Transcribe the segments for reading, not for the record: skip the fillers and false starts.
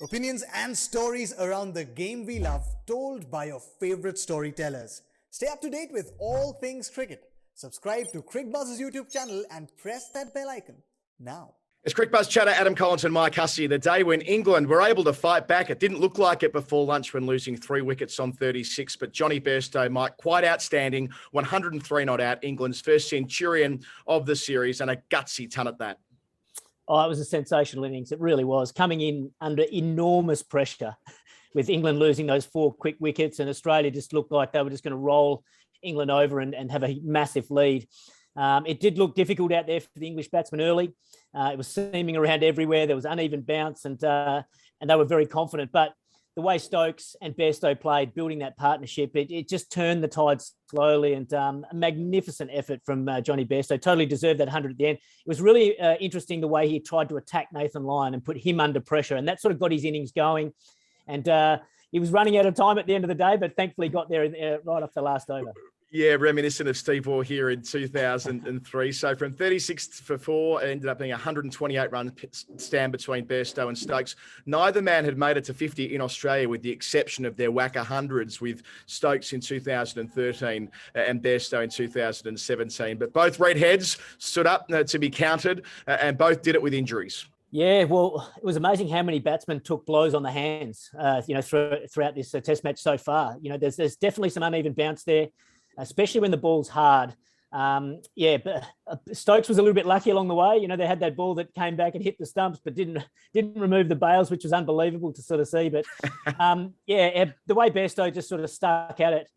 Opinions and stories around the game we love, told by your favorite storytellers. Stay up to date with all things cricket. Subscribe to Cricbuzz's YouTube channel and press that bell icon now. It's Cricbuzz chatter, Adam Collins and Mike Hussey. The day when England were able to fight back. It didn't look like it before lunch when losing 3 wickets on 36, but Johnny Bairstow, Mike, quite outstanding. 103 not out, England's first centurion of the series, and a gutsy ton at that. Oh, it was a sensational innings. It really was. Coming in under enormous pressure with England losing those 4 quick wickets, and Australia just looked like they were just going to roll England over and have a massive lead. It did look difficult out there for the English batsmen early. It was seaming around everywhere. There was uneven bounce, and they were very confident. But the way Stokes and Bairstow played, building that partnership, it just turned the tide slowly, and a magnificent effort from Johnny Bairstow. Totally deserved that 100 at the end. It was really interesting the way he tried to attack Nathan Lyon and put him under pressure, and that sort of got his innings going. And he was running out of time at the end of the day, but thankfully got there right off the last over. Yeah, reminiscent of Steve Waugh here in 2003. So from 36 for 4, it ended up being a 128-run stand between Bairstow and Stokes. Neither man had made it to 50 in Australia, with the exception of their whacker hundreds, with Stokes in 2013 and Bairstow in 2017. But both redheads stood up to be counted, and both did it with injuries. Yeah, well, it was amazing how many batsmen took blows on the hands, throughout this test match so far. There's definitely some uneven bounce there, especially when the ball's hard. But Stokes was a little bit lucky along the way. They had that ball that came back and hit the stumps, but didn't remove the bails, which was unbelievable to sort of see. But the way Bairstow just sort of stuck at it,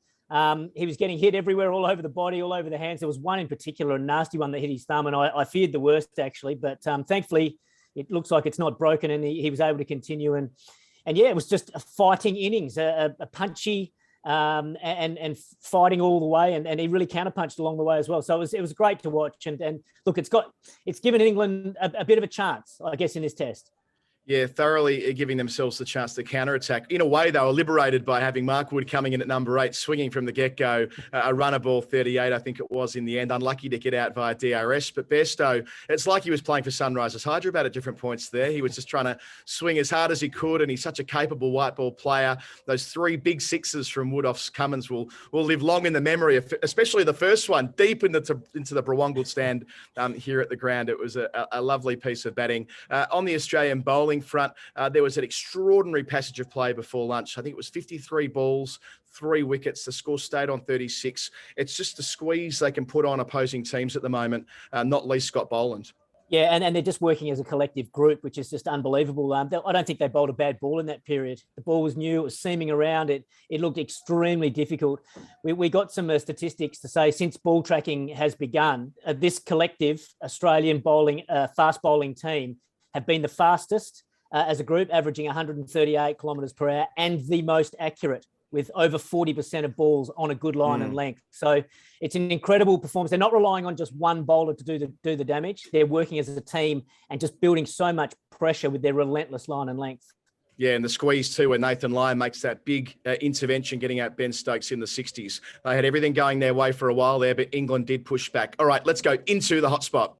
he was getting hit everywhere, all over the body, all over the hands. There was one in particular, a nasty one that hit his thumb, and I feared the worst actually. But thankfully, it looks like it's not broken, and he was able to continue. And it was just a fighting innings, a punchy. And fighting all the way, and he really counterpunched along the way as well. So it was great to watch. And look, it's given England a bit of a chance, I guess, in this test. Yeah, thoroughly giving themselves the chance to counterattack. In a way, they were liberated by having Mark Wood coming in at number 8, swinging from the get-go, a runner ball 38, I think it was in the end. Unlucky to get out via DRS. But Bairstow, it's like he was playing for Sunrisers Hyderabad at different points there. He was just trying to swing as hard as he could, and he's such a capable white ball player. Those 3 big sixes from Wood off Cummins will live long in the memory, especially the first one, deep into the Boland stand here at the ground. It was a lovely piece of batting. On the Australian bowling front, there was an extraordinary passage of play before lunch. I think it was 53 balls, 3 wickets. The score stayed on 36. It's just the squeeze they can put on opposing teams at the moment, not least Scott Boland. Yeah, and they're just working as a collective group, which is just unbelievable. I don't think they bowled a bad ball in that period. The ball was new. It was seaming around. It looked extremely difficult. We got some statistics to say since ball tracking has begun, this collective Australian fast bowling team have been the fastest as a group, averaging 138 kilometres per hour, and the most accurate, with over 40% of balls on a good line and length. So it's an incredible performance. They're not relying on just one bowler to do the damage. They're working as a team and just building so much pressure with their relentless line and length. Yeah, and the squeeze too, when Nathan Lyon makes that big intervention, getting out Ben Stokes in the 60s. They had everything going their way for a while there, but England did push back. All right, let's go into the hotspot.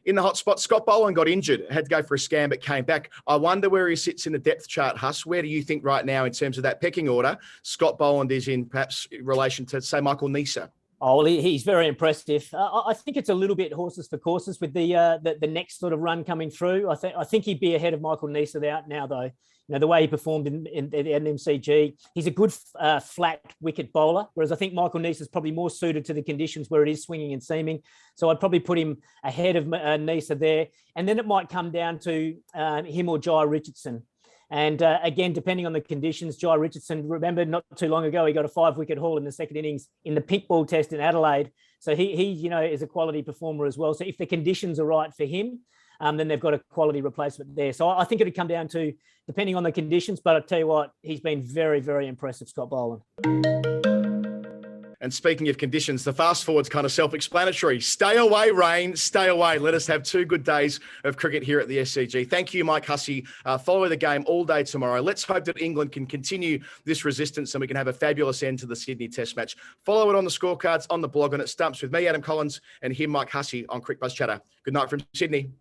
In the hotspot, Scott Boland got injured, had to go for a scan, but came back. I wonder where he sits in the depth chart, Huss. Where do you think right now in terms of that pecking order Scott Boland is in, perhaps in relation to, say, Michael Neser? Oh, well, he's very impressive. I think it's a little bit horses for courses with the next sort of run coming through. I think he'd be ahead of Michael Neser out now, though. The way he performed in the NMCG, he's a good flat wicket bowler, whereas I think Michael Neser is probably more suited to the conditions where it is swinging and seaming. So I'd probably put him ahead of Neser there. And then it might come down to him or Jai Richardson. And again, depending on the conditions, Jai Richardson, remember not too long ago, he got a 5-wicket haul in the second innings in the pink ball test in Adelaide. So he is a quality performer as well. So if the conditions are right for him, then they've got a quality replacement there. So I think it would come down to, depending on the conditions, but I tell you what, he's been very, very impressive, Scott Boland. And speaking of conditions, the fast forward's kind of self-explanatory. Stay away, rain, stay away. Let us have 2 good days of cricket here at the SCG. Thank you, Mike Hussey. Follow the game all day tomorrow. Let's hope that England can continue this resistance and we can have a fabulous end to the Sydney Test match. Follow it on the scorecards, on the blog, and at Stumps with me, Adam Collins, and him, Mike Hussey, on Cricbuzz Chatter. Good night from Sydney.